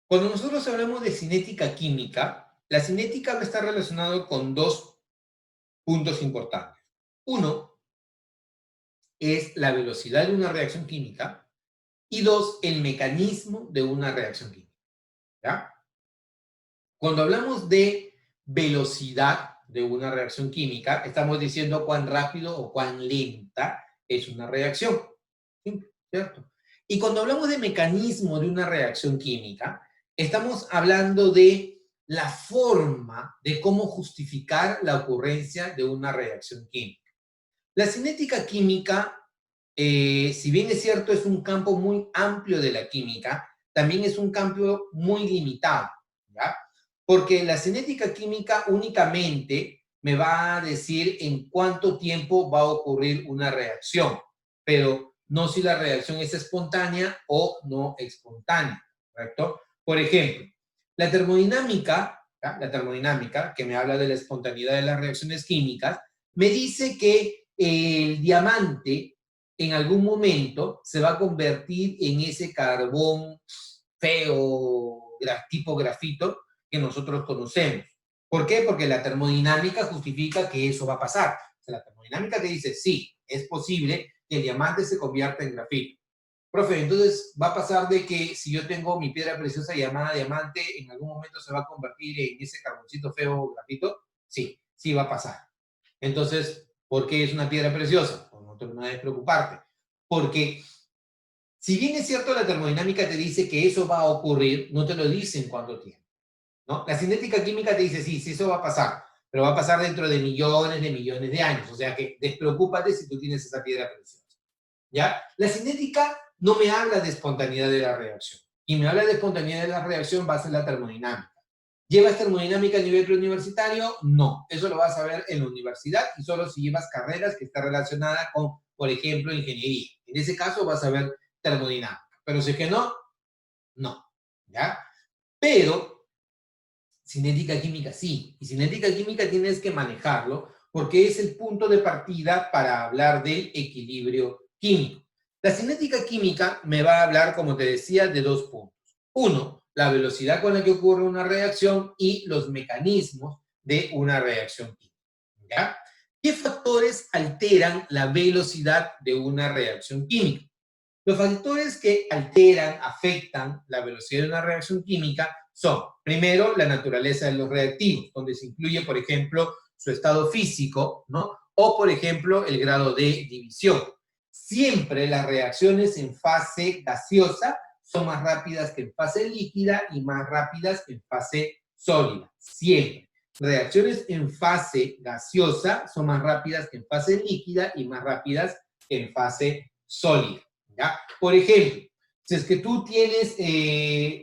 Cuando nosotros hablamos de cinética química, la cinética va a estar relacionada con dos puntos importantes. Uno es la velocidad de una reacción química y dos, el mecanismo de una reacción química. ¿Ya? Cuando hablamos de velocidad de una reacción química, estamos diciendo cuán rápido o cuán lenta es una reacción. Simple, ¿cierto? Y cuando hablamos de mecanismo de una reacción química, estamos hablando de la forma de cómo justificar la ocurrencia de una reacción química. La cinética química, si bien es cierto, es un campo muy amplio de la química, también es un campo muy limitado, ¿ya? Porque la cinética química únicamente me va a decir en cuánto tiempo va a ocurrir una reacción, pero no si la reacción es espontánea o no espontánea, ¿correcto? Por ejemplo, la termodinámica, ¿ya? La termodinámica, que me habla de la espontaneidad de las reacciones químicas, me dice que el diamante en algún momento se va a convertir en ese carbón feo, tipo grafito, que nosotros conocemos. ¿Por qué? Porque la termodinámica justifica que eso va a pasar. O sea, la termodinámica te dice, sí, es posible que el diamante se convierta en grafito. Profe, entonces va a pasar de que si yo tengo mi piedra preciosa llamada diamante, en algún momento se va a convertir en ese carboncito feo grafito. Sí, sí va a pasar. Entonces, ¿por qué es una piedra preciosa? Pues no debes preocuparte. Porque si bien es cierto la termodinámica te dice que eso va a ocurrir, no te lo dice en cuánto tiempo, ¿no? La cinética química te dice, sí, sí, eso va a pasar, pero va a pasar dentro de millones de años. O sea que despreocúpate si tú tienes esa piedra preciosa, ¿ya? La cinética no me habla de espontaneidad de la reacción. Y me habla de espontaneidad de la reacción va a ser la termodinámica. ¿Llevas termodinámica a nivel preuniversitario? No, eso lo vas a ver en la universidad y solo si llevas carreras que están relacionadas con, por ejemplo, ingeniería. En ese caso vas a ver termodinámica. Pero si es que no, no, ¿ya? Pero cinética química sí, y cinética química tienes que manejarlo porque es el punto de partida para hablar del equilibrio químico. La cinética química me va a hablar, como te decía, de dos puntos. Uno, la velocidad con la que ocurre una reacción y los mecanismos de una reacción química. ¿Ya? ¿Qué factores alteran la velocidad de una reacción química? Los factores que alteran, afectan la velocidad de una reacción química son, primero, la naturaleza de los reactivos, donde se incluye, por ejemplo, su estado físico, ¿no? O, por ejemplo, el grado de división. Siempre las reacciones en fase gaseosa son más rápidas que en fase líquida y más rápidas que en fase sólida. Siempre. Reacciones en fase gaseosa son más rápidas que en fase líquida y más rápidas que en fase sólida. ¿Ya? Por ejemplo, si es que tú tienes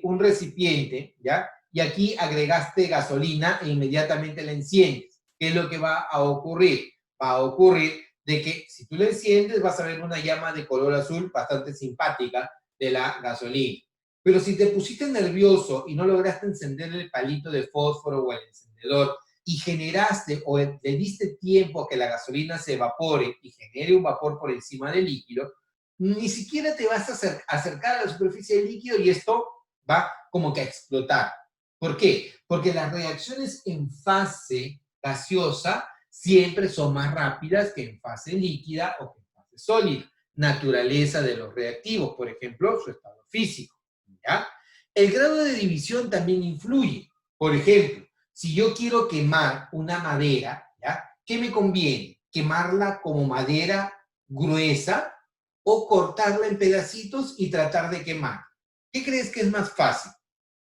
un recipiente, ¿ya? Y aquí agregaste gasolina e inmediatamente la enciendes, ¿qué es lo que va a ocurrir? Va a ocurrir de que si tú la enciendes vas a ver una llama de color azul bastante simpática de la gasolina. Pero si te pusiste nervioso y no lograste encender el palito de fósforo o el encendedor y generaste o le diste tiempo a que la gasolina se evapore y genere un vapor por encima del líquido, ni siquiera te vas a acercar a la superficie del líquido y esto va como que a explotar. ¿Por qué? Porque las reacciones en fase gaseosa siempre son más rápidas que en fase líquida o que en fase sólida. Naturaleza de los reactivos, por ejemplo, su estado físico. ¿Ya? El grado de división también influye. Por ejemplo, si yo quiero quemar una madera, ¿ya? ¿Qué me conviene? ¿Quemarla como madera gruesa o cortarla en pedacitos y tratar de quemar? ¿Qué crees que es más fácil?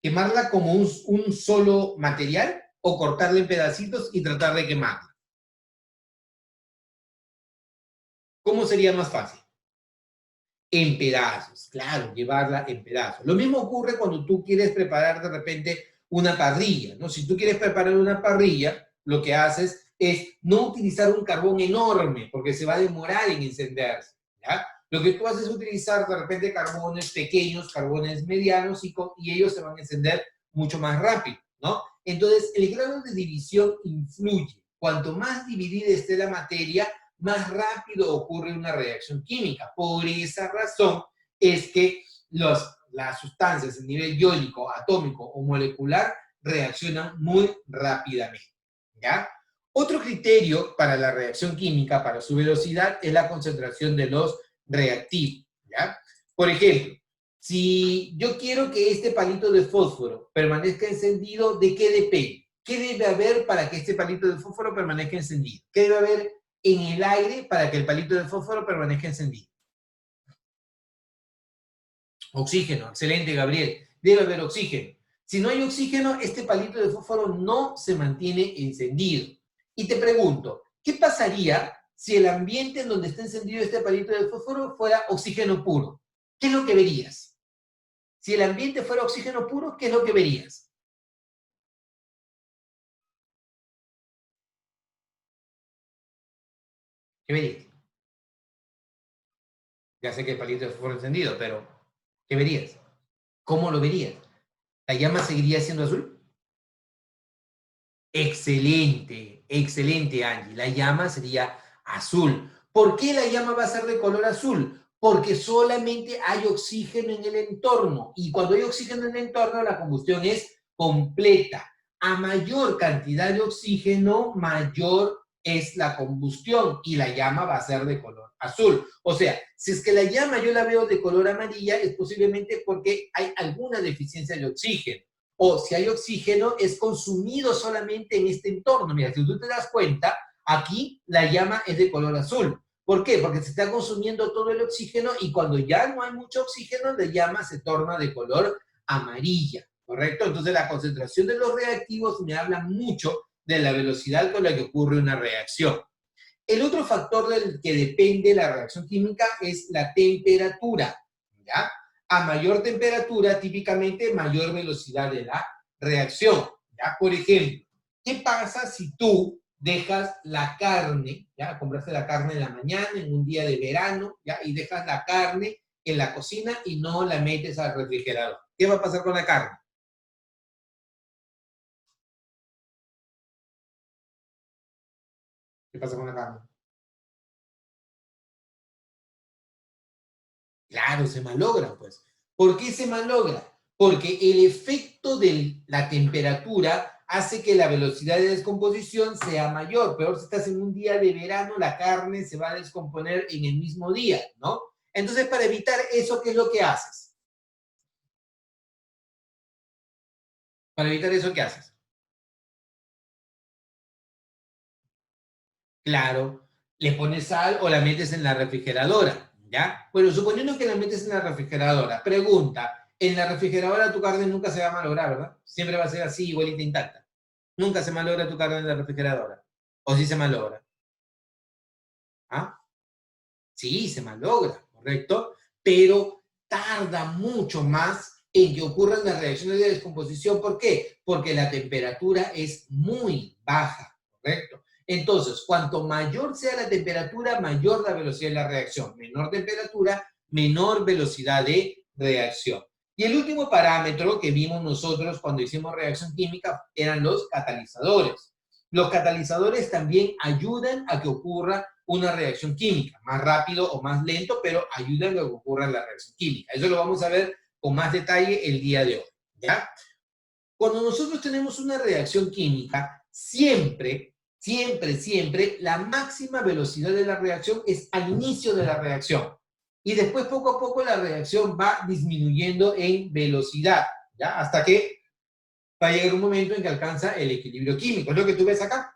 ¿Quemarla como un solo material o cortarla en pedacitos y tratar de quemarla? ¿Cómo sería más fácil? En pedazos, claro, llevarla en pedazos. Lo mismo ocurre cuando tú quieres preparar de repente una parrilla, ¿no? Si tú quieres preparar una parrilla, lo que haces es no utilizar un carbón enorme porque se va a demorar en encenderse, ¿ya? Lo que tú haces es utilizar de repente carbones pequeños, carbones medianos y ellos se van a encender mucho más rápido, ¿no? Entonces, el grado de división influye. Cuanto más dividida esté la materia, más rápido ocurre una reacción química. Por esa razón es que las sustancias a nivel iónico, atómico o molecular reaccionan muy rápidamente, ¿ya? Otro criterio para la reacción química, para su velocidad, es la concentración de los reactivos, ¿ya? Por ejemplo, si yo quiero que este palito de fósforo permanezca encendido, ¿de qué depende? ¿Qué debe haber para que este palito de fósforo permanezca encendido? ¿Qué debe haber en el aire para que el palito de fósforo permanezca encendido? Oxígeno, excelente, Gabriel. Debe haber oxígeno. Si no hay oxígeno, este palito de fósforo no se mantiene encendido. Y te pregunto, ¿qué pasaría si el ambiente en donde está encendido este palito de fósforo fuera oxígeno puro? ¿Qué es lo que verías? Si el ambiente fuera oxígeno puro, ¿qué es lo que verías? ¿Qué verías? Ya sé que el palito de fósforo encendido, pero ¿qué verías? ¿Cómo lo verías? ¿La llama seguiría siendo azul? Excelente, excelente, Angie. La llama sería azul. ¿Por qué la llama va a ser de color azul? Porque solamente hay oxígeno en el entorno. Y cuando hay oxígeno en el entorno, la combustión es completa. A mayor cantidad de oxígeno, mayor es la combustión y la llama va a ser de color azul. O sea, si es que la llama yo la veo de color amarilla, es posiblemente porque hay alguna deficiencia de oxígeno. O si hay oxígeno, es consumido solamente en este entorno. Mira, si tú te das cuenta, aquí la llama es de color azul. ¿Por qué? Porque se está consumiendo todo el oxígeno y cuando ya no hay mucho oxígeno, la llama se torna de color amarilla, ¿correcto? Entonces la concentración de los reactivos me habla mucho de la velocidad con la que ocurre una reacción. El otro factor del que depende la reacción química es la temperatura, ¿ya? A mayor temperatura, típicamente mayor velocidad de la reacción, ¿ya? Por ejemplo, ¿qué pasa si tú dejas la carne, ¿ya? Compraste la carne en la mañana, en un día de verano, ¿ya? Y dejas la carne en la cocina y no la metes al refrigerador. ¿Qué va a pasar con la carne? ¿Qué pasa con la carne? Claro, se malogra, pues. ¿Por qué se malogra? Porque el efecto de la temperatura hace que la velocidad de descomposición sea mayor. Peor si estás en un día de verano, la carne se va a descomponer en el mismo día, ¿no? Entonces, para evitar eso, ¿qué es lo que haces? Para evitar eso, ¿qué haces? Claro, le pones sal o la metes en la refrigeradora, ¿ya? Bueno, suponiendo que la metes en la refrigeradora, pregunta, en la refrigeradora tu carne nunca se va a malograr, ¿verdad? Siempre va a ser así, igualita intacta. Nunca se malogra tu carne en la refrigeradora. ¿O sí se malogra? ¿Ah? Sí, se malogra, ¿correcto? Pero tarda mucho más en que ocurran las reacciones de descomposición. ¿Por qué? Porque la temperatura es muy baja, ¿correcto? Entonces, cuanto mayor sea la temperatura, mayor la velocidad de la reacción. Menor temperatura, menor velocidad de reacción. Y el último parámetro que vimos nosotros cuando hicimos reacción química eran los catalizadores. Los catalizadores también ayudan a que ocurra una reacción química, más rápido o más lento, pero ayudan a que ocurra la reacción química. Eso lo vamos a ver con más detalle el día de hoy, ¿ya? Cuando nosotros tenemos una reacción química, siempre, la máxima velocidad de la reacción es al inicio de la reacción. Y después, poco a poco, la reacción va disminuyendo en velocidad, ¿ya? Hasta que va a llegar un momento en que alcanza el equilibrio químico. Es lo que tú ves acá.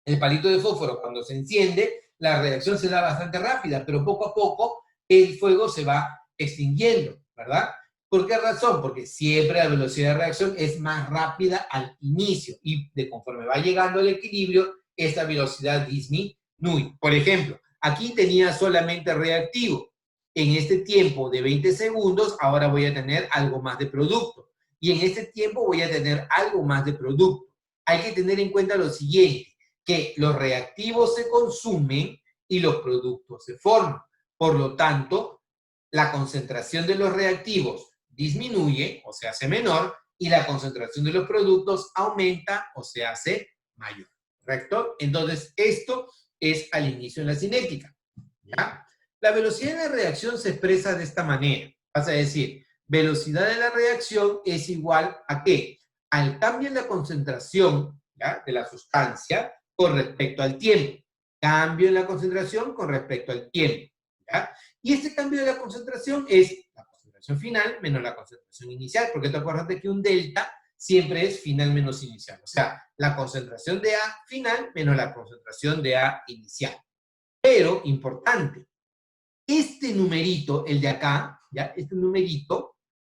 El palito de fósforo, cuando se enciende, la reacción se da bastante rápida, pero poco a poco el fuego se va extinguiendo, ¿verdad? ¿Por qué razón? Porque siempre la velocidad de reacción es más rápida al inicio y de conforme va llegando al equilibrio, esta velocidad disminuye. Por ejemplo, aquí tenía solamente reactivo. En este tiempo de 20 segundos, ahora voy a tener algo más de producto. Y en este tiempo voy a tener algo más de producto. Hay que tener en cuenta lo siguiente, que los reactivos se consumen y los productos se forman. Por lo tanto, la concentración de los reactivos disminuye o se hace menor y la concentración de los productos aumenta o se hace mayor. ¿Correcto? Entonces, esto es al inicio de la cinética. ¿Ya? La velocidad de la reacción se expresa de esta manera. Vas a decir, velocidad de la reacción es igual a ¿qué? Al cambio en la concentración, ¿ya?, de la sustancia con respecto al tiempo. Cambio en la concentración con respecto al tiempo, ¿ya? Y este cambio de la concentración es la concentración final menos la concentración inicial, porque te acuerdas de que un delta siempre es final menos inicial. O sea, la concentración de A final menos la concentración de A inicial. Pero, importante, este numerito, el de acá, ¿ya?, este numerito,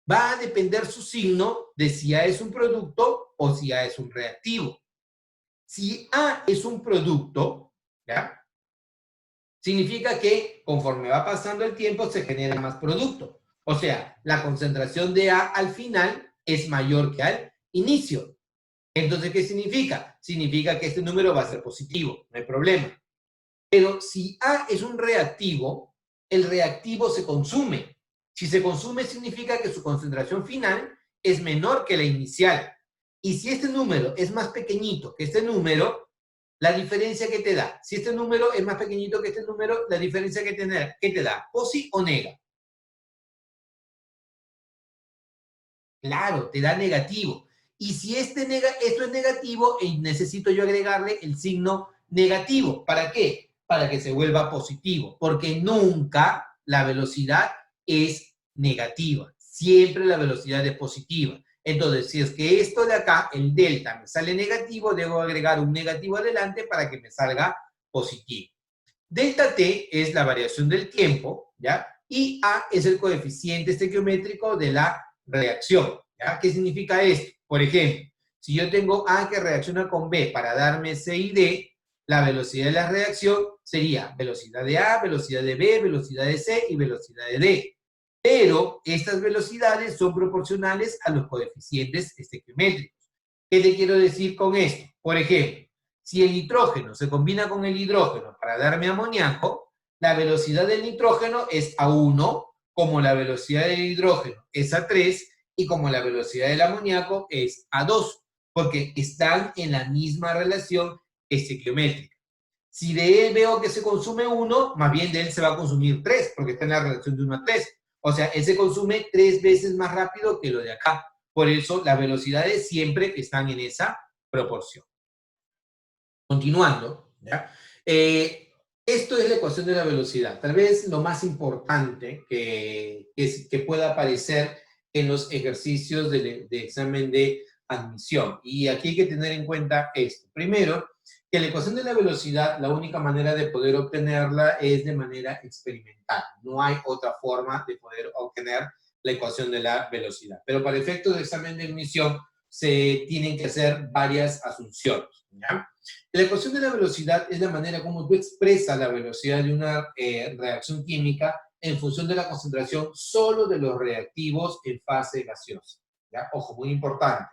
va a depender su signo de si A es un producto o si A es un reactivo. Si A es un producto, ¿ya?, significa que conforme va pasando el tiempo se genera más producto. O sea, la concentración de A al final es mayor que al inicio. Entonces, ¿qué significa? Significa que este número va a ser positivo, no hay problema. Pero si A es un reactivo, el reactivo se consume. Si se consume, significa que su concentración final es menor que la inicial. Y si este número es más pequeñito que este número, la diferencia que te da, si este número es más pequeñito que este número, la diferencia que te da, ¿posi o nega? Claro, te da negativo. Y si esto es negativo, necesito yo agregarle el signo negativo. ¿Para qué? Para que se vuelva positivo. Porque nunca la velocidad es negativa. Siempre la velocidad es positiva. Entonces, si es que esto de acá, el delta, me sale negativo, debo agregar un negativo adelante para que me salga positivo. Delta t es la variación del tiempo, ¿ya? Y A es el coeficiente estequiométrico de la reacción, ¿ya? ¿Qué significa esto? Por ejemplo, si yo tengo A que reacciona con B para darme C y D, la velocidad de la reacción sería velocidad de A, velocidad de B, velocidad de C y velocidad de D. Pero estas velocidades son proporcionales a los coeficientes estequiométricos. ¿Qué te quiero decir con esto? Por ejemplo, si el nitrógeno se combina con el hidrógeno para darme amoníaco, la velocidad del nitrógeno es A1, como la velocidad del hidrógeno es A3 y como la velocidad del amoníaco es A2, porque están en la misma relación estequiométrica. Si de él veo que se consume 1, más bien de él se va a consumir 3, porque está en la relación de 1 a 3. O sea, él se consume 3 veces más rápido que lo de acá. Por eso las velocidades siempre están en esa proporción. Continuando, ¿ya? Esto es la ecuación de la velocidad. Tal vez lo más importante que pueda aparecer en los ejercicios de examen de admisión. Y aquí hay que tener en cuenta esto. Primero, que la ecuación de la velocidad, la única manera de poder obtenerla es de manera experimental. No hay otra forma de poder obtener la ecuación de la velocidad. Pero para efectos de examen de admisión se tienen que hacer varias asunciones, ¿ya? La ecuación de la velocidad es la manera como tú expresas la velocidad de una reacción química en función de la concentración solo de los reactivos en fase gaseosa, ¿ya? Ojo, muy importante.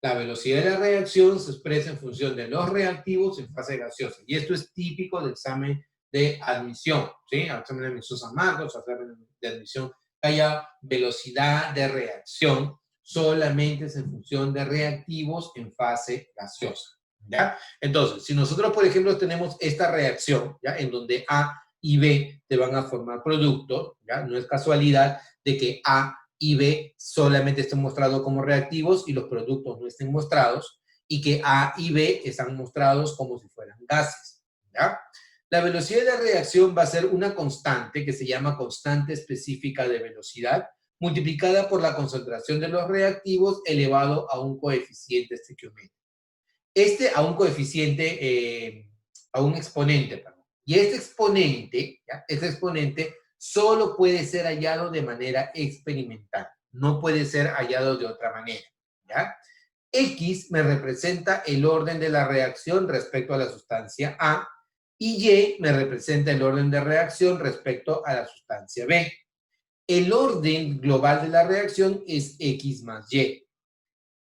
La velocidad de la reacción se expresa en función de los reactivos en fase gaseosa. Y esto es típico del examen de admisión, ¿sí? El examen de admisión San Marcos, el examen de admisión que haya velocidad de reacción solamente es en función de reactivos en fase gaseosa, ¿ya? Entonces, si nosotros, por ejemplo, tenemos esta reacción, ¿ya?, en donde A y B te van a formar productos, ¿ya? No es casualidad de que A y B solamente estén mostrados como reactivos y los productos no estén mostrados, y que A y B están mostrados como si fueran gases, ¿ya? La velocidad de la reacción va a ser una constante que se llama constante específica de velocidad, multiplicada por la concentración de los reactivos elevado a un coeficiente estequiométrico. A un coeficiente, a un exponente, perdón. Y este exponente solo puede ser hallado de manera experimental, no puede ser hallado de otra manera, ¿ya? X me representa el orden de la reacción respecto a la sustancia A, y Y me representa el orden de reacción respecto a la sustancia B. El orden global de la reacción es X más Y.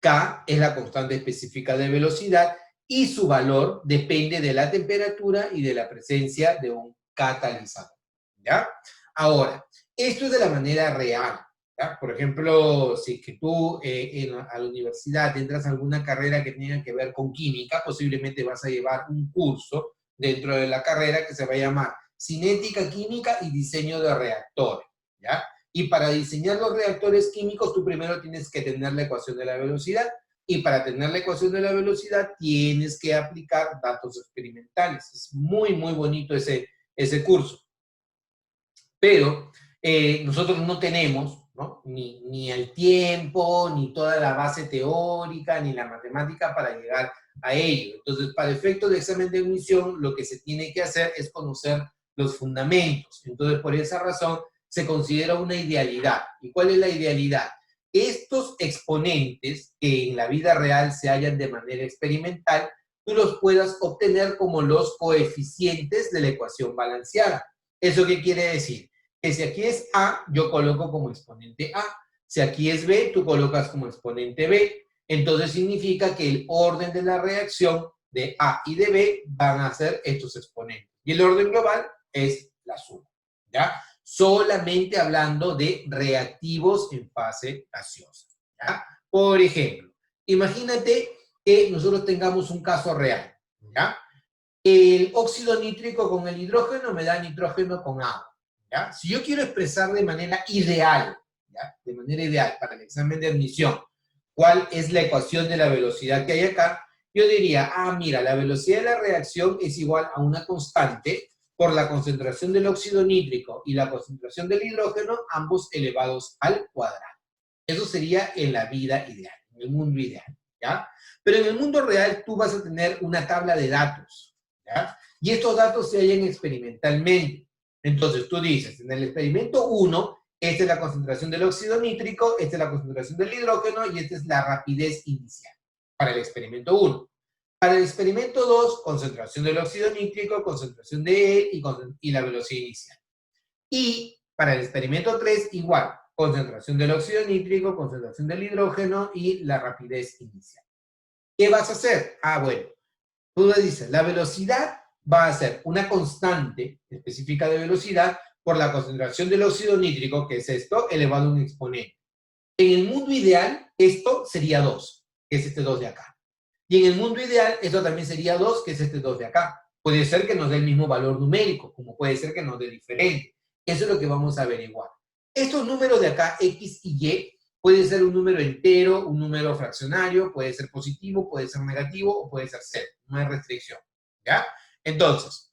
K es la constante específica de velocidad y su valor depende de la temperatura y de la presencia de un catalizador, ¿ya? Ahora, esto es de la manera real, ¿ya? Por ejemplo, si que tú a la universidad entras a alguna carrera que tenga que ver con química, posiblemente vas a llevar un curso dentro de la carrera que se va a llamar Cinética Química y Diseño de Reactores, ¿ya? Y para diseñar los reactores químicos, tú primero tienes que tener la ecuación de la velocidad. Y para tener la ecuación de la velocidad, tienes que aplicar datos experimentales. Es muy, muy bonito ese curso. Pero nosotros no tenemos, ¿no?, ni el tiempo, ni toda la base teórica, ni la matemática para llegar a ello. Entonces, para efectos de examen de admisión, lo que se tiene que hacer es conocer los fundamentos. Entonces, por esa razón, se considera una idealidad. ¿Y cuál es la idealidad? Estos exponentes que en la vida real se hallan de manera experimental, tú los puedas obtener como los coeficientes de la ecuación balanceada. ¿Eso qué quiere decir? Que si aquí es A, yo coloco como exponente A. Si aquí es B, tú colocas como exponente B. Entonces significa que el orden de la reacción de A y de B van a ser estos exponentes. Y el orden global es la suma, ¿ya? Solamente hablando de reactivos en fase gaseosa, ¿ya? Por ejemplo, imagínate que nosotros tengamos un caso real, ¿ya? El óxido nítrico con el hidrógeno me da nitrógeno con agua, ¿ya? Si yo quiero expresar de manera ideal, ¿ya?, de manera ideal para el examen de admisión, ¿cuál es la ecuación de la velocidad que hay acá? Yo diría, mira, la velocidad de la reacción es igual a una constante por la concentración del óxido nítrico y la concentración del hidrógeno, ambos elevados al cuadrado. Eso sería en la vida ideal, en el mundo ideal, ¿ya? Pero en el mundo real tú vas a tener una tabla de datos, ¿ya? Y estos datos se hallan experimentalmente. Entonces tú dices, en el experimento 1, esta es la concentración del óxido nítrico, esta es la concentración del hidrógeno y esta es la rapidez inicial para el experimento 1. Para el experimento 2, concentración del óxido nítrico, concentración de él y la velocidad inicial. Y para el experimento 3, igual, concentración del óxido nítrico, concentración del hidrógeno y la rapidez inicial. ¿Qué vas a hacer? Bueno, tú le dices, la velocidad va a ser una constante específica de velocidad por la concentración del óxido nítrico, que es esto, elevado a un exponente. En el mundo ideal, esto sería 2, que es este 2 de acá. Y en el mundo ideal, esto también sería 2, que es este 2 de acá. Puede ser que nos dé el mismo valor numérico, como puede ser que nos dé diferente. Eso es lo que vamos a averiguar. Estos números de acá, X y Y, puede ser un número entero, un número fraccionario, puede ser positivo, puede ser negativo o puede ser cero. No hay restricción, ¿ya? Entonces,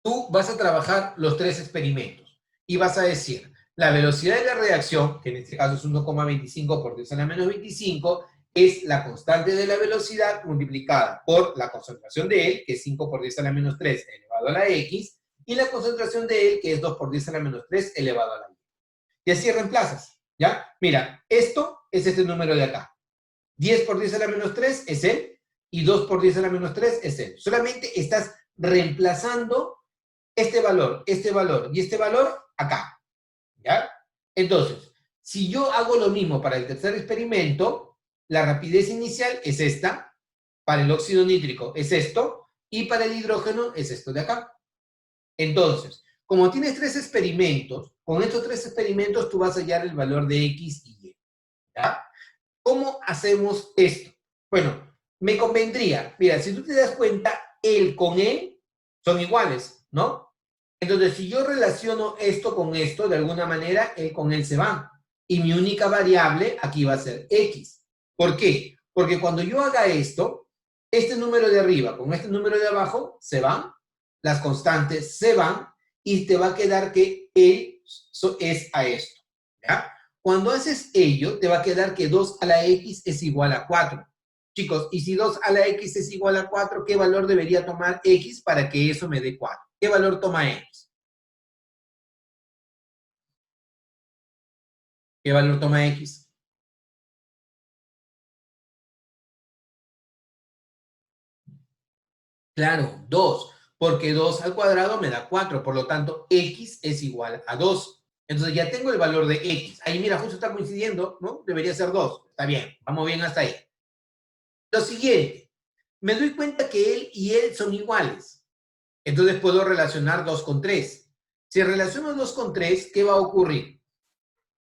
tú vas a trabajar los 3 experimentos y vas a decir, la velocidad de la reacción, que en este caso es 1,25 por 10 a la menos 25, es la constante de la velocidad multiplicada por la concentración de él, que es 5 por 10 a la menos 3 elevado a la X, y la concentración de él, que es 2 por 10 a la menos 3 elevado a la Y. Y así reemplazas, ¿ya? Mira, esto es este número de acá. 10 por 10 a la menos 3 es él, y 2 por 10 a la menos 3 es él. Solamente estás reemplazando este valor y este valor acá, ¿ya? Entonces, si yo hago lo mismo para el tercer experimento, la rapidez inicial es esta, para el óxido nítrico es esto, y para el hidrógeno es esto de acá. Entonces, como tienes 3 experimentos, con estos 3 experimentos tú vas a hallar el valor de X y Y, ¿ya? ¿Cómo hacemos esto? Bueno, me convendría, mira, si tú te das cuenta, él con él son iguales, ¿no? Entonces, si yo relaciono esto con esto, de alguna manera, él con él se van. Y mi única variable aquí va a ser X. ¿Por qué? Porque cuando yo haga esto, este número de arriba con este número de abajo se van, las constantes se van, y te va a quedar que él es a esto, ¿ya? Cuando haces ello, te va a quedar que 2 a la X es igual a 4. Chicos, y si 2 a la X es igual a 4, ¿qué valor debería tomar X para que eso me dé 4? ¿Qué valor toma X? ¿Qué valor toma X? Claro, 2, porque 2 al cuadrado me da 4, por lo tanto, X es igual a 2. Entonces ya tengo el valor de X. Ahí mira, justo está coincidiendo, ¿no? Debería ser 2. Está bien, vamos bien hasta ahí. Lo siguiente, me doy cuenta que él y él son iguales. Entonces puedo relacionar 2 con 3. Si relaciono 2 con 3, ¿qué va a ocurrir?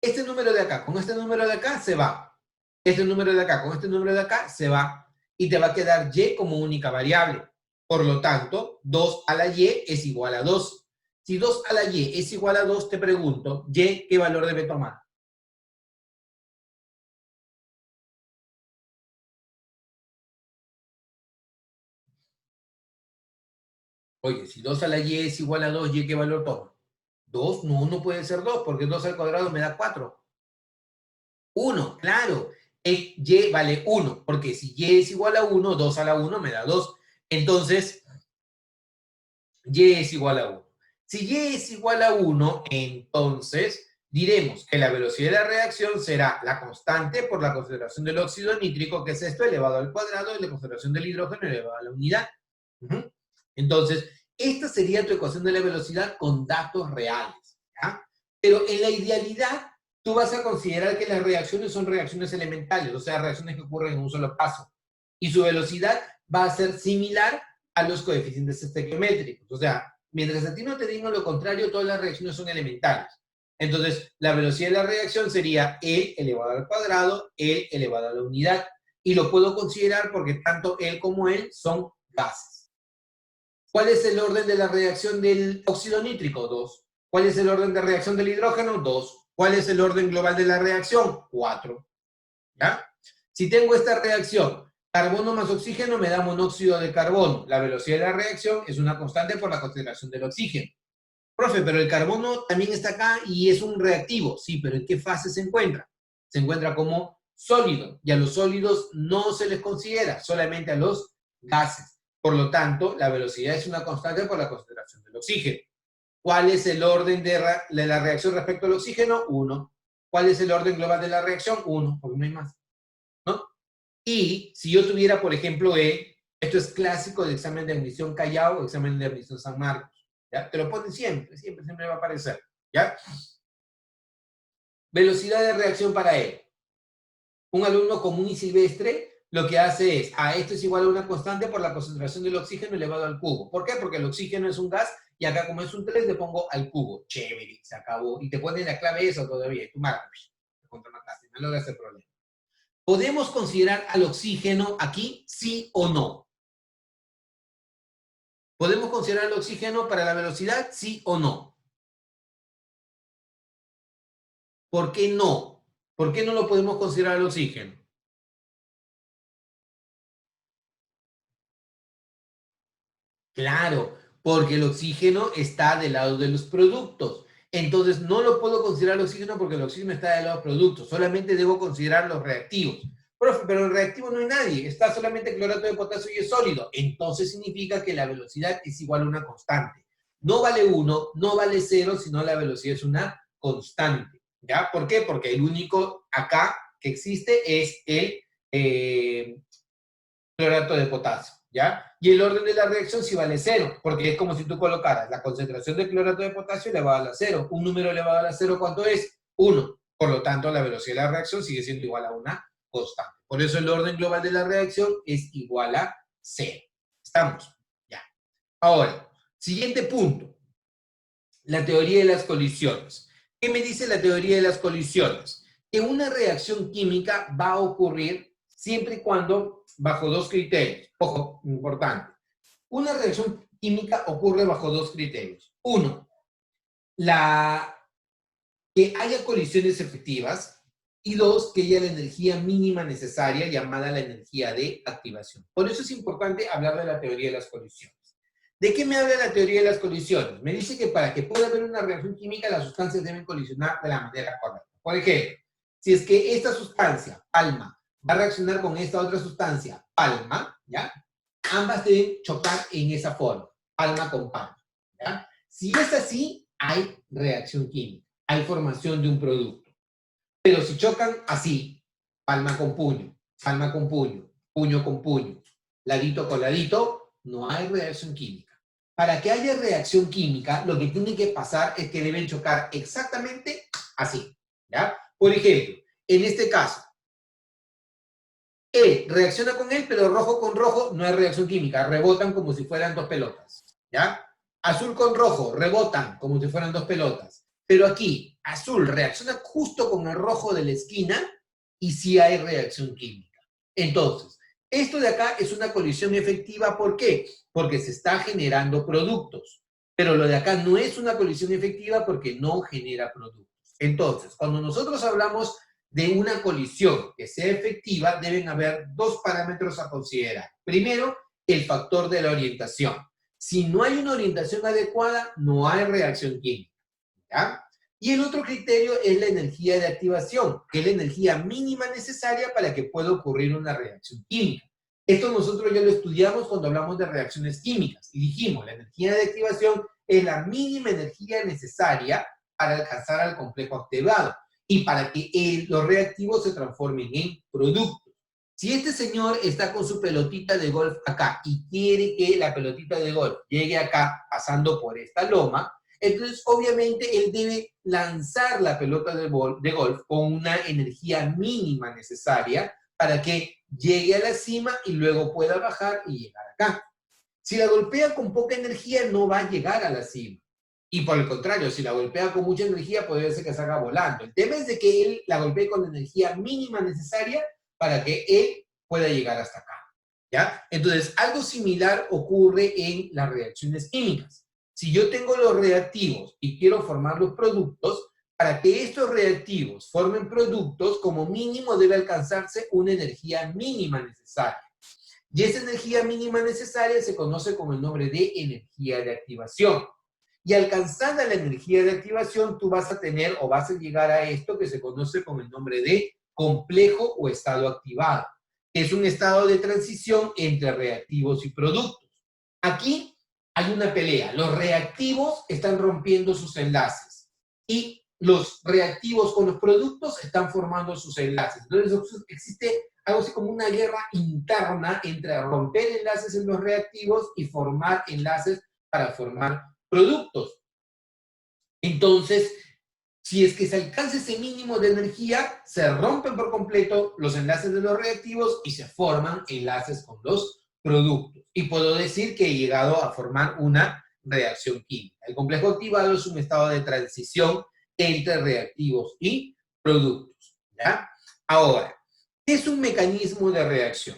Este número de acá con este número de acá se va. Este número de acá con este número de acá se va. Y te va a quedar Y como única variable. Por lo tanto, 2 a la Y es igual a 2. Si 2 a la Y es igual a 2, te pregunto, Y, ¿qué valor debe tomar? Oye, si 2 a la Y es igual a 2, ¿Y qué valor toma? 2, no, no puede ser 2, porque 2 al cuadrado me da 4. 1, claro. Y vale 1, porque si Y es igual a 1, 2 a la 1 me da 2. Entonces, Y es igual a 1. Si Y es igual a 1, entonces diremos que la velocidad de la reacción será la constante por la concentración del óxido nítrico, que es esto, elevado al cuadrado, y la concentración del hidrógeno elevado a la unidad. Entonces, esta sería tu ecuación de la velocidad con datos reales. ¿Ya? Pero en la idealidad, tú vas a considerar que las reacciones son reacciones elementales, o sea, reacciones que ocurren en un solo paso. Y su velocidad va a ser similar a los coeficientes estequiométricos. O sea, mientras a ti no te digan lo contrario, todas las reacciones son elementales. Entonces, la velocidad de la reacción sería E elevado al cuadrado, E elevado a la unidad. Y lo puedo considerar porque tanto él como él son gases. ¿Cuál es el orden de la reacción del óxido nítrico? 2. ¿Cuál es el orden de reacción del hidrógeno? 2. ¿Cuál es el orden global de la reacción? 4. ¿Ya? Si tengo esta reacción, carbono más oxígeno me da monóxido de carbono. La velocidad de la reacción es una constante por la concentración del oxígeno. Profe, pero el carbono también está acá y es un reactivo. Sí, pero ¿en qué fase se encuentra? Se encuentra como sólido, y a los sólidos no se les considera, solamente a los gases. Por lo tanto, la velocidad es una constante por la concentración del oxígeno. ¿Cuál es el orden de la reacción respecto al oxígeno? 1. ¿Cuál es el orden global de la reacción? 1, porque no hay más. ¿No? Y si yo tuviera, por ejemplo, esto es clásico del examen de admisión Callao o examen de admisión San Marcos. ¿Ya? Te lo ponen siempre, siempre, siempre va a aparecer. ¿Ya? Velocidad de reacción para él. Un alumno común y silvestre lo que hace es, esto es igual a una constante por la concentración del oxígeno elevado al cubo. ¿Por qué? Porque el oxígeno es un gas y acá como es un 3 le pongo al cubo. Chévere, se acabó. Y te ponen la clave esa todavía. Tú marcas, te contramataste, no logras el problema. ¿Podemos considerar al oxígeno aquí, sí o no? ¿Podemos considerar el oxígeno para la velocidad, sí o no? ¿Por qué no? ¿Por qué no lo podemos considerar el oxígeno? Claro, porque el oxígeno está del lado de los productos. Entonces, no lo puedo considerar el oxígeno porque el oxígeno está del lado de los productos. Solamente debo considerar los reactivos. Profe, pero el reactivo no hay nadie. Está solamente clorato de potasio y es sólido. Entonces significa que la velocidad es igual a una constante. No vale 1, no vale 0, sino la velocidad es una constante. ¿Ya? ¿Por qué? Porque el único acá que existe es el clorato de potasio. ¿Ya? Y el orden de la reacción sí vale 0, porque es como si tú colocaras la concentración de clorato de potasio elevada a la 0. Un número elevado a la 0, ¿cuánto es? 1. Por lo tanto, la velocidad de la reacción sigue siendo igual a una constante. Por eso el orden global de la reacción es igual a 0. ¿Estamos? Ya. Ahora, siguiente punto. La teoría de las colisiones. ¿Qué me dice la teoría de las colisiones? Que una reacción química va a ocurrir siempre y cuando bajo dos criterios. Ojo, importante. Una reacción química ocurre bajo dos criterios. Uno, que haya colisiones efectivas. Y dos, que haya la energía mínima necesaria llamada la energía de activación. Por eso es importante hablar de la teoría de las colisiones. ¿De qué me habla la teoría de las colisiones? Me dice que para que pueda haber una reacción química, las sustancias deben colisionar de la manera correcta. Por ejemplo, si es que esta sustancia, palma, va a reaccionar con esta otra sustancia, palma, ¿ya? Ambas deben chocar en esa forma, palma con palma, ¿ya? Si es así, hay reacción química, hay formación de un producto. Pero si chocan así, palma con puño, puño con puño, ladito con ladito, no hay reacción química. Para que haya reacción química, lo que tiene que pasar es que deben chocar exactamente así, ¿ya? Por ejemplo, en este caso, él reacciona con él, pero rojo con rojo no hay reacción química, rebotan como si fueran dos pelotas, ¿ya? Azul con rojo, rebotan como si fueran dos pelotas. Pero aquí, azul reacciona justo con el rojo de la esquina y sí hay reacción química. Entonces, esto de acá es una colisión efectiva, ¿por qué? Porque se está generando productos. pero lo de acá no es una colisión efectiva porque no genera productos. Entonces, cuando nosotros hablamos de una colisión que sea efectiva, deben haber dos parámetros a considerar. Primero, el factor de la orientación. Si no hay una orientación adecuada, no hay reacción química. ¿Ya? Y el otro criterio es la energía de activación, que es la energía mínima necesaria para que pueda ocurrir una reacción química. Esto nosotros ya lo estudiamos cuando hablamos de reacciones químicas y dijimos, la energía de activación es la mínima energía necesaria para alcanzar al complejo activado y para que los reactivos se transformen en productos. Si este señor está con su pelotita de golf acá y quiere que la pelotita de golf llegue acá pasando por esta loma, entonces obviamente él debe lanzar la pelota de golf con una energía mínima necesaria para que llegue a la cima y luego pueda bajar y llegar acá. Si la golpea con poca energía, no va a llegar a la cima. Y por el contrario, si la golpea con mucha energía, puede ser que salga volando. El tema es de que él la golpee con la energía mínima necesaria para que él pueda llegar hasta acá. ¿Ya? Entonces, algo similar ocurre en las reacciones químicas. Si yo tengo los reactivos y quiero formar los productos, para que estos reactivos formen productos, como mínimo debe alcanzarse una energía mínima necesaria. Y esa energía mínima necesaria se conoce con el nombre de energía de activación. Y alcanzada la energía de activación, tú vas a tener o vas a llegar a esto que se conoce con el nombre de complejo o estado activado. Es un estado de transición entre reactivos y productos. Aquí hay una pelea. Los reactivos están rompiendo sus enlaces y los reactivos con los productos están formando sus enlaces. Entonces existe algo así como una guerra interna entre romper enlaces en los reactivos y formar enlaces para formar productos. Entonces, si es que se alcanza ese mínimo de energía, se rompen por completo los enlaces de los reactivos y se forman enlaces con los productos. Y puedo decir que he llegado a formar una reacción química. El complejo activado es un estado de transición entre reactivos y productos. ¿Ya? Ahora, ¿qué es un mecanismo de reacción?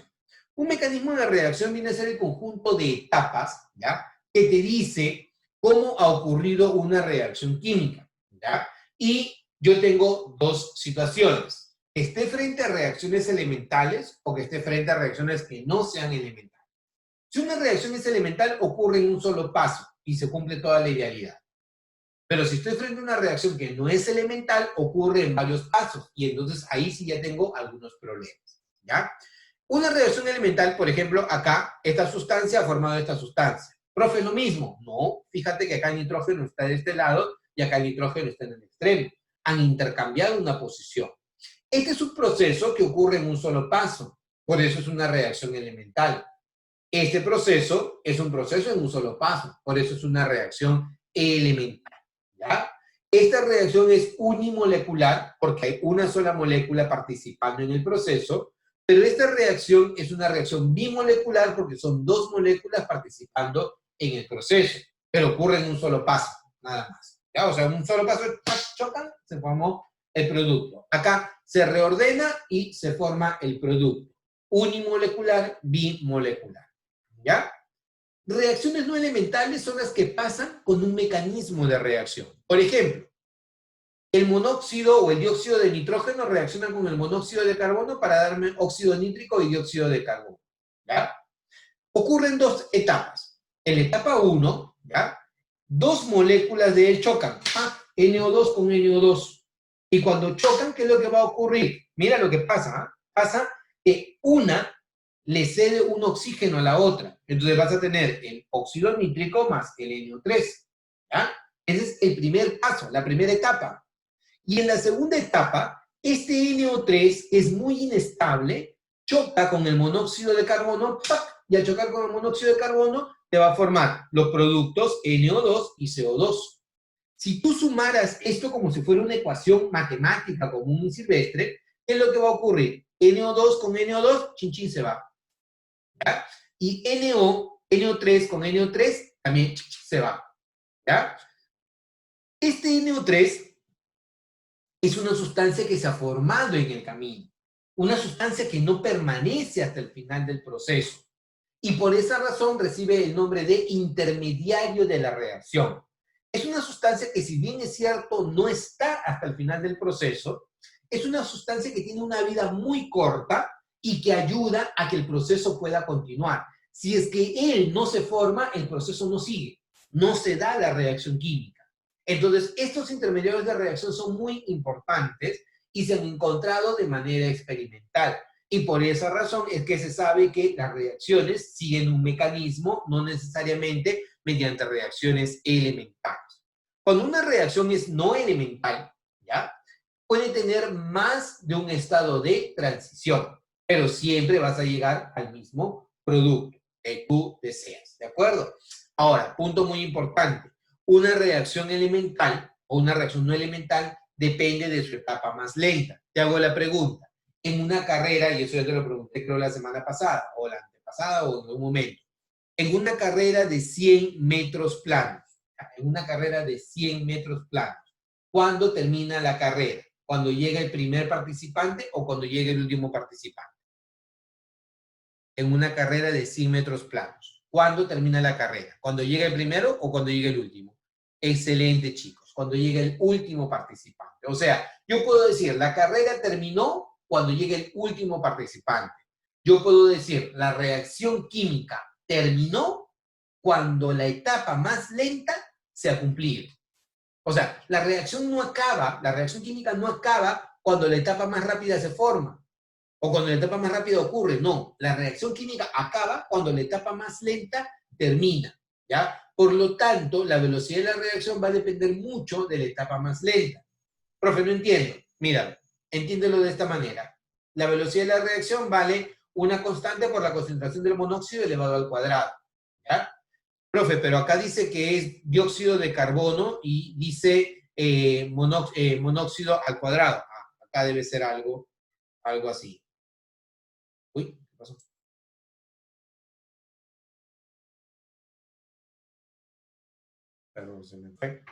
Un mecanismo de reacción viene a ser el conjunto de etapas, ¿ya?, que te dice cómo ha ocurrido una reacción química, ¿ya? Y yo tengo dos situaciones: que esté frente a reacciones elementales o que esté frente a reacciones que no sean elementales. Si una reacción es elemental, ocurre en un solo paso y se cumple toda la idealidad. Pero si estoy frente a una reacción que no es elemental, ocurre en varios pasos y entonces ahí sí ya tengo algunos problemas, ¿ya? Una reacción elemental, por ejemplo, acá, esta sustancia ha formado esta sustancia. Profe, lo mismo. No, fíjate que acá el nitrógeno está de este lado y acá el nitrógeno está en el extremo. Han intercambiado una posición. Este es un proceso que ocurre en un solo paso. Por eso es una reacción elemental. Este proceso es un proceso en un solo paso. Por eso es una reacción elemental. ¿Ya? Esta reacción es unimolecular porque hay una sola molécula participando en el proceso, pero esta reacción es una reacción bimolecular porque son dos moléculas participando en el proceso, pero ocurre en un solo paso, nada más. ¿Ya? O sea, en un solo paso chocan, se formó el producto. Acá se reordena y se forma el producto. Unimolecular, bimolecular. ¿Ya? Reacciones no elementales son las que pasan con un mecanismo de reacción. Por ejemplo, el monóxido o el dióxido de nitrógeno reacciona con el monóxido de carbono para darme óxido nítrico y dióxido de carbono. ¿Ya? Ocurren dos etapas. En la etapa 1, ¿ya?, dos moléculas de él chocan. NO2 con NO2. Y cuando chocan, ¿qué es lo que va a ocurrir? Mira lo que pasa. Pasa que una le cede un oxígeno a la otra. Entonces vas a tener el óxido nítrico más el NO3. ¿Ya? Ese es el primer paso, la primera etapa. Y en la segunda etapa, este NO3 es muy inestable, choca con el monóxido de carbono, ¡pac!, y al chocar con el monóxido de carbono, te va a formar los productos NO2 y CO2. Si tú sumaras esto como si fuera una ecuación matemática común y silvestre, ¿qué es lo que va a ocurrir? NO2 con NO2, chin chin se va. ¿Ya? Y NO3 con NO3 también se va. ¿Ya? Este NO3 es una sustancia que se ha formado en el camino, una sustancia que no permanece hasta el final del proceso. y por esa razón recibe el nombre de intermediario de la reacción. Es una sustancia que, si bien es cierto, no está hasta el final del proceso, es una sustancia que tiene una vida muy corta y que ayuda a que el proceso pueda continuar. Si es que él no se forma, el proceso no sigue, no se da la reacción química. Entonces, estos intermediarios de reacción son muy importantes y se han encontrado de manera experimental. Y por esa razón es que se sabe que las reacciones siguen un mecanismo, no necesariamente mediante reacciones elementales. Cuando una reacción es no elemental, ¿ya?, puede tener más de un estado de transición, pero siempre vas a llegar al mismo producto que tú deseas, ¿de acuerdo? Ahora, punto muy importante. Una reacción elemental o una reacción no elemental depende de su etapa más lenta. Te hago la pregunta. En una carrera, y eso ya te lo pregunté creo la semana pasada, o la antepasada, o en algún momento, en una carrera de 100 metros planos, en una carrera de 100 metros planos, ¿cuándo termina la carrera? ¿Cuando llega el primer participante o cuando llega el último participante? En una carrera de 100 metros planos. ¿Cuándo termina la carrera? ¿Cuando llega el primero o cuando llega el último? Excelente, chicos. Cuando llega el último participante. O sea, yo puedo decir, la carrera terminó cuando llega el último participante. Yo puedo decir, la reacción química terminó cuando la etapa más lenta se ha cumplido. O sea, la reacción química no acaba cuando la etapa más rápida se forma o cuando la etapa más rápida ocurre. No, la reacción química acaba cuando la etapa más lenta termina, ¿ya? Por lo tanto, la velocidad de la reacción va a depender mucho de la etapa más lenta. Profe, no entiendo. Mira, entiéndelo de esta manera. La velocidad de la reacción vale una constante por la concentración del monóxido elevado al cuadrado, ¿ya? Profe, pero acá dice que es dióxido de carbono y dice monóxido al cuadrado. Ah, acá debe ser algo así. Uy, ¿qué pasó? Perdón, se me fue.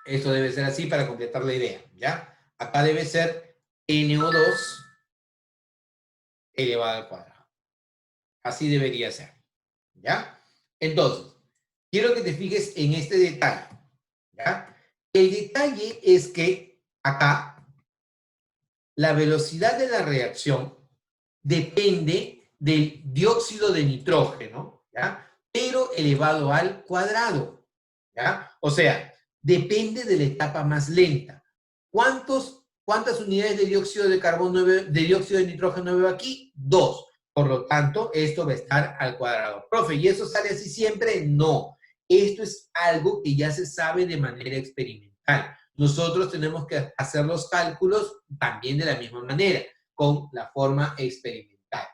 Esto debe ser así para completar la idea, ¿ya? Acá debe ser NO2 elevado al cuadrado. Así debería ser, ¿ya? Entonces, quiero que te fijes en este detalle, ¿ya? El detalle es que acá la velocidad de la reacción depende del dióxido de nitrógeno, ¿ya?, pero elevado al cuadrado, ¿ya? O sea, depende de la etapa más lenta. ¿Cuántas unidades de dióxido de carbono, de dióxido de nitrógeno veo aquí? 2. Por lo tanto, esto va a estar al cuadrado. Profe, ¿y eso sale así siempre? No. Esto es algo que ya se sabe de manera experimental. Nosotros tenemos que hacer los cálculos también de la misma manera, con la forma experimental,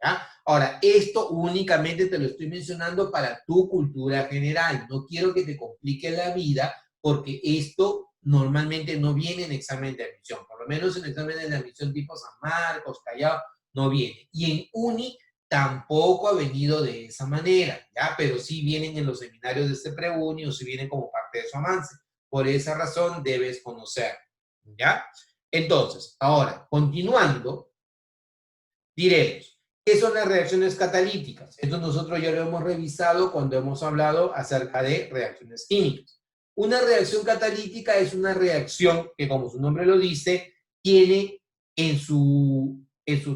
¿ya? Ahora, esto únicamente te lo estoy mencionando para tu cultura general. No quiero que te complique la vida porque esto normalmente no viene en examen de admisión. Por lo menos en examen de admisión tipo San Marcos, Callao, no viene. Y en Uni tampoco ha venido de esa manera, ¿ya? Pero sí vienen en los seminarios de este pre-Uni o sí vienen como parte de su avance. Por esa razón debes conocer, ¿ya? Entonces, ahora, continuando, diremos, ¿qué son las reacciones catalíticas? Esto nosotros ya lo hemos revisado cuando hemos hablado acerca de reacciones químicas. Una reacción catalítica es una reacción que, como su nombre lo dice, tiene en su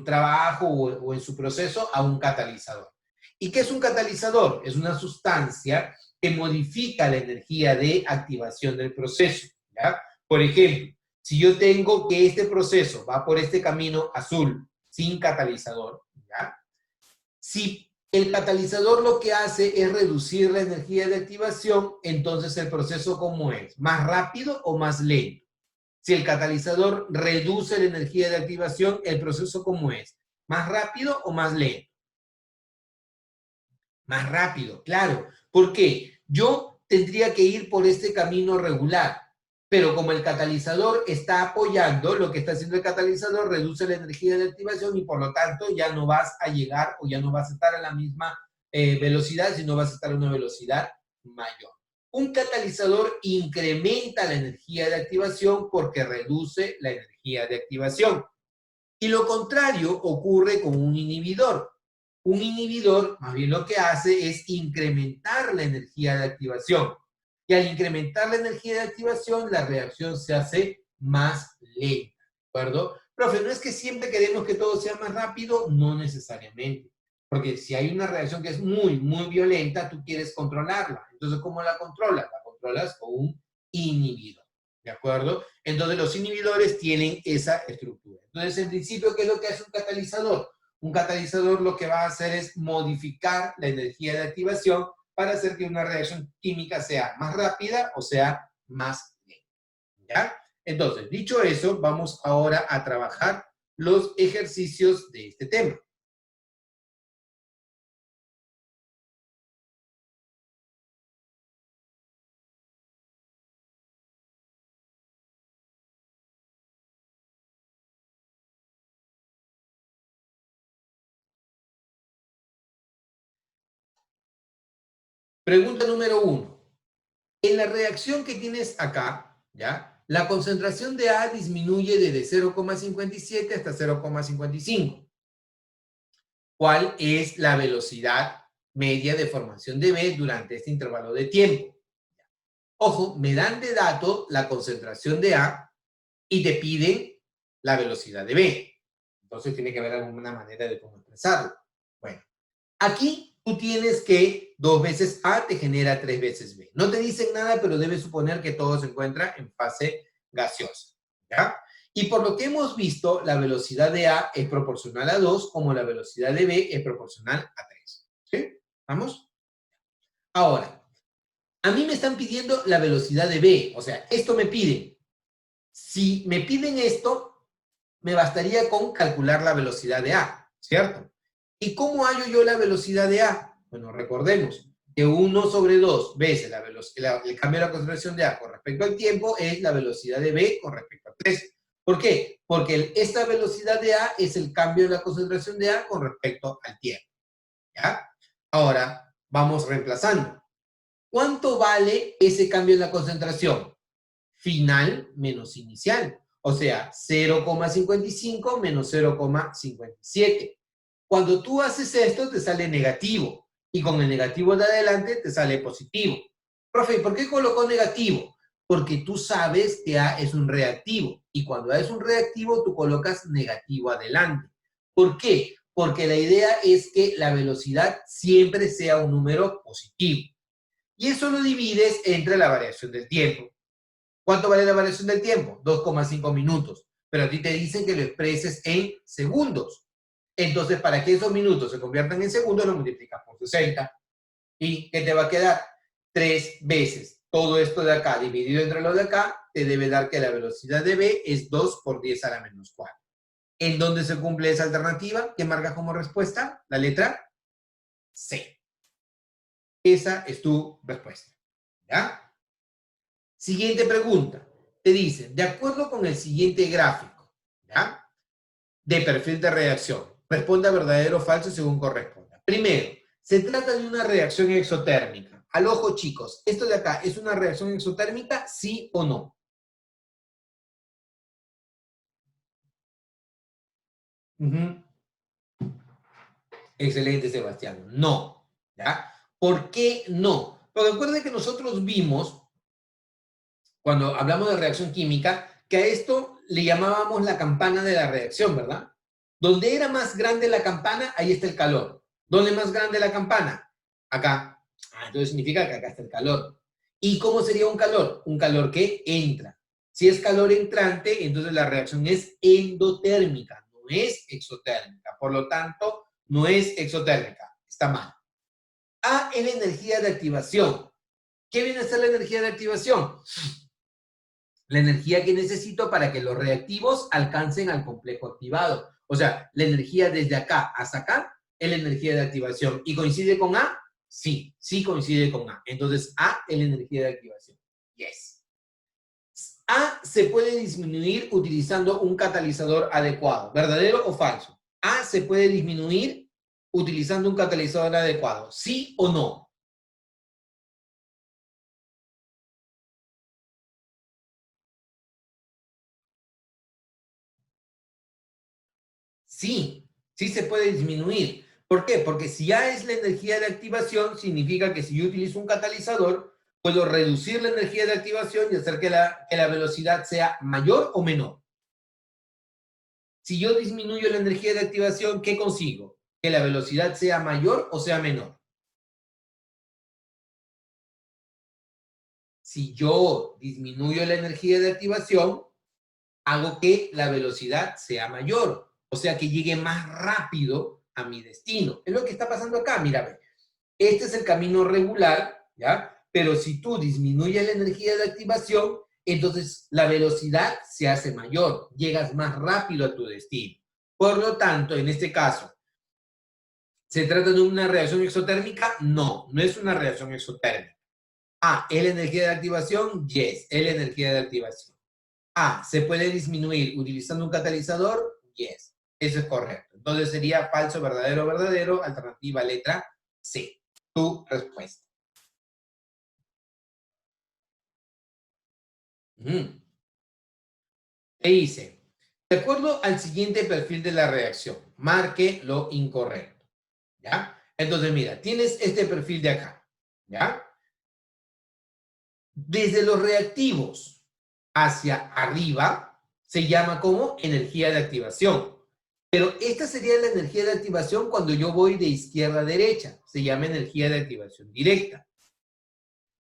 trabajo o en su proceso a un catalizador. ¿Y qué es un catalizador? Es una sustancia que modifica la energía de activación del proceso, ¿ya? Por ejemplo, si yo tengo que este proceso va por este camino azul, sin catalizador, ¿ya? Si el catalizador lo que hace es reducir la energía de activación, entonces el proceso, ¿cómo es? ¿Más rápido o más lento? Si el catalizador reduce la energía de activación, el proceso, ¿cómo es? ¿Más rápido o más lento? Más rápido, claro. ¿Por qué? Yo tendría que ir por este camino regular, pero como el catalizador está apoyando, lo que está haciendo el catalizador reduce la energía de activación y por lo tanto ya no vas a llegar o ya no vas a estar a la misma velocidad, sino vas a estar a una velocidad mayor. Un catalizador incrementa la energía de activación porque reduce la energía de activación. Y lo contrario ocurre con un inhibidor. Un inhibidor, más bien lo que hace es incrementar la energía de activación. Y al incrementar la energía de activación, la reacción se hace más lenta, ¿de acuerdo? Profe, ¿no es que siempre queremos que todo sea más rápido? No necesariamente. Porque si hay una reacción que es muy, muy violenta, tú quieres controlarla. Entonces, ¿cómo la controlas? La controlas con un inhibidor, ¿de acuerdo? Entonces, los inhibidores tienen esa estructura. Entonces, en principio, ¿qué es lo que hace un catalizador? Un catalizador lo que va a hacer es modificar la energía de activación para hacer que una reacción química sea más rápida o sea más lenta, ¿ya? Entonces, dicho eso, vamos ahora a trabajar los ejercicios de este tema. Pregunta número 1. En la reacción que tienes acá, ¿ya? La concentración de A disminuye desde 0,57 hasta 0,55. ¿Cuál es la velocidad media de formación de B durante este intervalo de tiempo? Ojo, me dan de dato la concentración de A y te piden la velocidad de B. Entonces tiene que haber alguna manera de cómo expresarlo. Bueno, aquí tú tienes que 2 veces A te genera 3 veces B. No te dicen nada, pero debes suponer que todo se encuentra en fase gaseosa, ¿ya? Y por lo que hemos visto, la velocidad de A es proporcional a 2, como la velocidad de B es proporcional a 3. ¿Sí? ¿Vamos? Ahora, a mí me están pidiendo la velocidad de B, o sea, esto me piden. Si me piden esto, me bastaría con calcular la velocidad de A, ¿cierto? ¿Y cómo hallo yo la velocidad de A? Bueno, recordemos que 1 sobre 2 veces el cambio de la concentración de A con respecto al tiempo es la velocidad de B con respecto a 3. ¿Por qué? Porque esta velocidad de A es el cambio de la concentración de A con respecto al tiempo, ¿ya? Ahora, vamos reemplazando. ¿Cuánto vale ese cambio en la concentración? Final menos inicial. O sea, 0,55 menos 0,57. Cuando tú haces esto, te sale negativo. Y con el negativo de adelante te sale positivo. Profe, ¿por qué colocó negativo? Porque tú sabes que A es un reactivo. Y cuando A es un reactivo, tú colocas negativo adelante. ¿Por qué? Porque la idea es que la velocidad siempre sea un número positivo. Y eso lo divides entre la variación del tiempo. ¿Cuánto vale la variación del tiempo? 2,5 minutos. Pero a ti te dicen que lo expreses en segundos. Entonces, para que esos minutos se conviertan en segundos, lo multiplicas por 60. ¿Y qué te va a quedar? 3 veces. Todo esto de acá dividido entre lo de acá, te debe dar que la velocidad de B es 2 por 10 a la menos 4. ¿En dónde se cumple esa alternativa? ¿Qué marcas como respuesta? La letra C. Esa es tu respuesta. ¿Ya? Siguiente pregunta. Te dice, de acuerdo con el siguiente gráfico, ¿ya? De perfil de reacción, responda verdadero o falso según corresponda. Primero, se trata de una reacción exotérmica. Al ojo, chicos, esto de acá, ¿es una reacción exotérmica, sí o no? Ujú. Excelente, Sebastián. No, ¿ya? ¿Por qué no? Porque recuerden que nosotros vimos, cuando hablamos de reacción química, que a esto le llamábamos la campana de la reacción, ¿verdad? Donde era más grande la campana, ahí está el calor. ¿Dónde es más grande la campana? Acá. Ah, entonces significa que acá está el calor. ¿Y cómo sería un calor? Un calor que entra. Si es calor entrante, entonces la reacción es endotérmica, no es exotérmica. Por lo tanto, no es exotérmica. Está mal. A es la energía de activación. ¿Qué viene a ser la energía de activación? La energía que necesito para que los reactivos alcancen al complejo activado. O sea, la energía desde acá hasta acá es la energía de activación. ¿Y coincide con A? Sí, sí coincide con A. Entonces, A es la energía de activación. Yes. A se puede disminuir utilizando un catalizador adecuado. ¿Verdadero o falso? A se puede disminuir utilizando un catalizador adecuado. ¿Sí o no? Sí, sí se puede disminuir. ¿Por qué? Porque si A es la energía de activación, significa que si yo utilizo un catalizador, puedo reducir la energía de activación y hacer que la velocidad sea mayor o menor. Si yo disminuyo la energía de activación, ¿qué consigo? Que la velocidad sea mayor o sea menor. Si yo disminuyo la energía de activación, hago que la velocidad sea mayor, o sea, que llegue más rápido a mi destino. Es lo que está pasando acá, mira, este es el camino regular, ¿ya? Pero si tú disminuyes la energía de activación, entonces la velocidad se hace mayor, llegas más rápido a tu destino. Por lo tanto, en este caso, ¿se trata de una reacción exotérmica? No, no es una reacción exotérmica. ¿Es la energía de activación? Yes, es la energía de activación. ¿Se puede disminuir utilizando un catalizador? Yes, eso es correcto. Entonces sería falso, verdadero, verdadero, alternativa letra C. Tu respuesta. E dice, de acuerdo al siguiente perfil de la reacción, marque lo incorrecto. ¿Ya? Entonces, mira, tienes este perfil de acá. ¿Ya? Desde los reactivos hacia arriba se llama como energía de activación. Pero esta sería la energía de activación cuando yo voy de izquierda a derecha. Se llama energía de activación directa.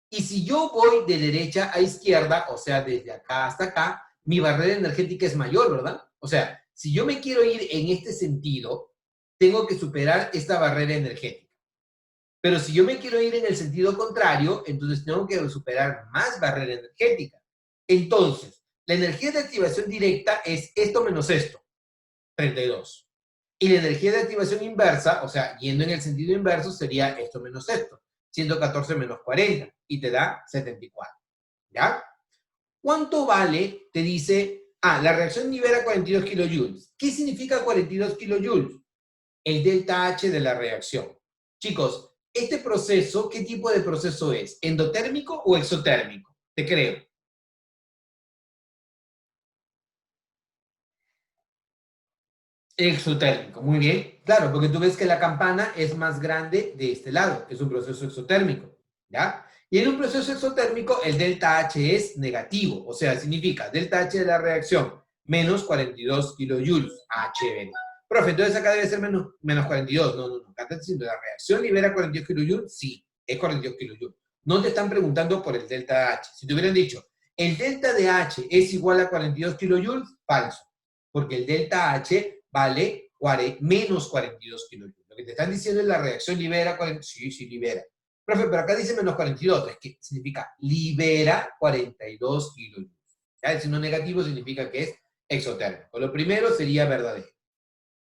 Y si yo voy de derecha a izquierda, o sea, desde acá hasta acá, mi barrera energética es mayor, ¿verdad? O sea, si yo me quiero ir en este sentido, tengo que superar esta barrera energética. Pero si yo me quiero ir en el sentido contrario, entonces tengo que superar más barrera energética. Entonces, la energía de activación directa es esto menos esto, 32. Y la energía de activación inversa, o sea, yendo en el sentido inverso, sería esto menos esto, 114 menos 40, y te da 74. ¿Ya? ¿Cuánto vale? Te dice, la reacción libera 42 kilojoules. ¿Qué significa 42 kilojoules? El delta H de la reacción. Chicos, este proceso, ¿qué tipo de proceso es? ¿Endotérmico o exotérmico? Te creo. Exotérmico, muy bien. Claro, porque tú ves que la campana es más grande de este lado, es un proceso exotérmico, ¿ya? Y en un proceso exotérmico el delta H es negativo, o sea, significa delta H de la reacción menos 42 kilojoules, HB. Profe, entonces acá debe ser menos 42. No, acá está diciendo, ¿la reacción libera 42 kilojoules? Sí, es 42 kilojoules. No te están preguntando por el delta H. Si te hubieran dicho, el delta de H es igual a 42 kilojoules, falso, porque el delta H vale menos 42 kilojoules. Lo que te están diciendo es la reacción libera 40, sí, libera. Profe, pero acá dice menos 42, es que significa libera 42 kilojoules. ¿Ya? El signo negativo significa que es exotérmico. Lo primero sería verdadero.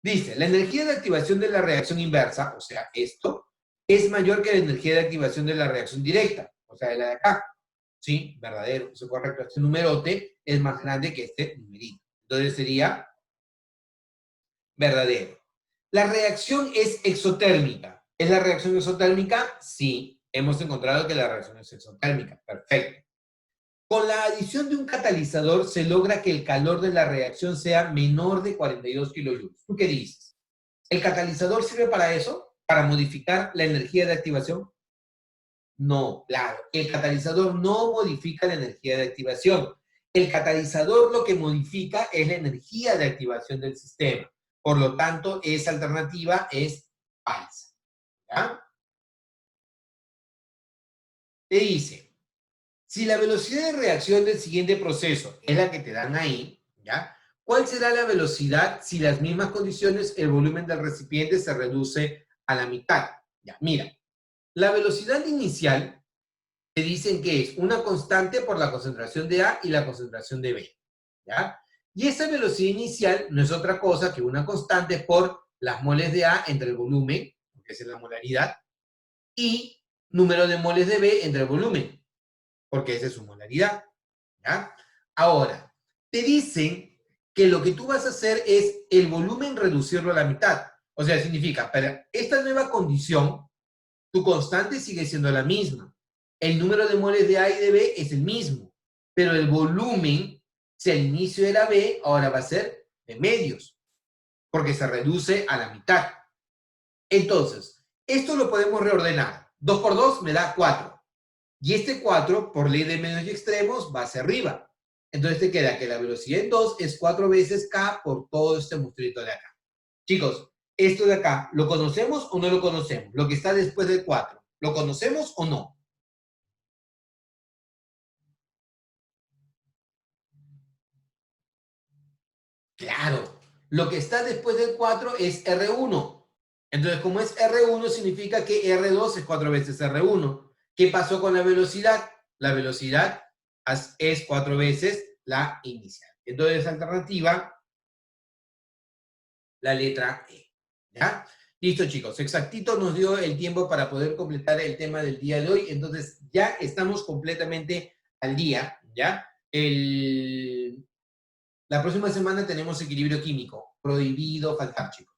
Dice, la energía de activación de la reacción inversa, o sea, esto, es mayor que la energía de activación de la reacción directa, o sea, de la de acá. Sí, verdadero, eso es correcto. Este numerote es más grande que este numerito. Entonces sería verdadero. La reacción es exotérmica. ¿Es la reacción exotérmica? Sí, hemos encontrado que la reacción es exotérmica. Perfecto. Con la adición de un catalizador se logra que el calor de la reacción sea menor de 42 kilojoules. ¿Tú qué dices? ¿El catalizador sirve para eso? ¿Para modificar la energía de activación? No, claro. El catalizador no modifica la energía de activación. El catalizador lo que modifica es la energía de activación del sistema. Por lo tanto, esa alternativa es falsa. ¿Ya? Te dice, si la velocidad de reacción del siguiente proceso es la que te dan ahí, ¿ya? ¿Cuál será la velocidad si las mismas condiciones el volumen del recipiente se reduce a la mitad? Ya, mira, la velocidad inicial te dicen que es una constante por la concentración de A y la concentración de B, ¿ya? Y esa velocidad inicial no es otra cosa que una constante por las moles de A entre el volumen, que es la molaridad, y número de moles de B entre el volumen, porque esa es su molaridad, ¿ya? Ahora, te dicen que lo que tú vas a hacer es el volumen reducirlo a la mitad. O sea, significa, para esta nueva condición, tu constante sigue siendo la misma. El número de moles de A y de B es el mismo, pero el volumen, si al inicio era B, ahora va a ser de medios, porque se reduce a la mitad. Entonces, esto lo podemos reordenar. 2 por 2 me da 4. Y este 4, por ley de medios y extremos, va hacia arriba. Entonces te queda que la velocidad en 2 es 4 veces k por todo este monstruito de acá. Chicos, esto de acá, ¿lo conocemos o no lo conocemos? Lo que está después del 4, ¿lo conocemos o no? Claro, lo que está después del 4 es R1. Entonces, como es R1, significa que R2 es 4 veces R1. ¿Qué pasó con la velocidad? La velocidad es 4 veces la inicial. Entonces, alternativa, la letra E. ¿Ya? Listo, chicos. Exactito nos dio el tiempo para poder completar el tema del día de hoy. Entonces, ya estamos completamente al día. ¿Ya? La próxima semana tenemos equilibrio químico. Prohibido faltar, chicos.